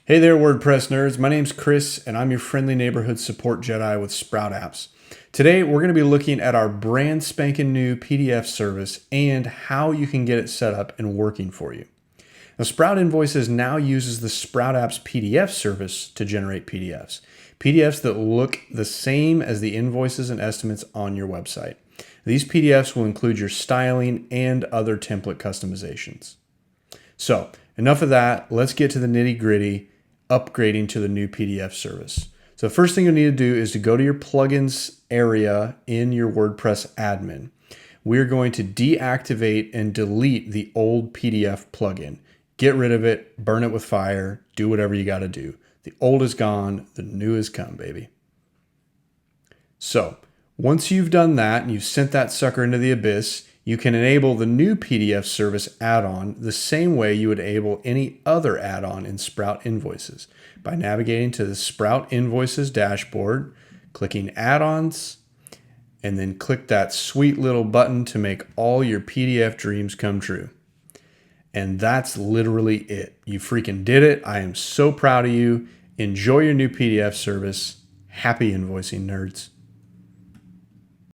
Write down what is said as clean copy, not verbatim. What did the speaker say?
Hey there, WordPress nerds. My name's Chris, and I'm your friendly neighborhood support Jedi with Sprout Apps. Today, we're going to be looking at our brand spanking new PDF service and how you can get it set up and working for you. Now, Sprout Invoices now uses the Sprout Apps PDF service to generate PDFs. PDFs that look the same as the invoices and estimates on your website. These PDFs will include your styling and other template customizations. So, enough of that. Let's get to the nitty gritty, upgrading to the new PDF service. So the first thing you need to do is to go to your plugins area in your WordPress admin. We're going to deactivate and delete the old PDF plugin. Get rid of it, burn it with fire, do whatever you got to do. The old is gone, the new has come, baby. So once you've done that and you've sent that sucker into the abyss, you can enable the new PDF service add-on the same way you would enable any other add-on in Sprout Invoices by navigating to the Sprout Invoices dashboard, clicking Add-ons, and then click that sweet little button to make all your PDF dreams come true. And that's literally it. You freaking did it. I am so proud of you. Enjoy your new PDF service. Happy invoicing, nerds.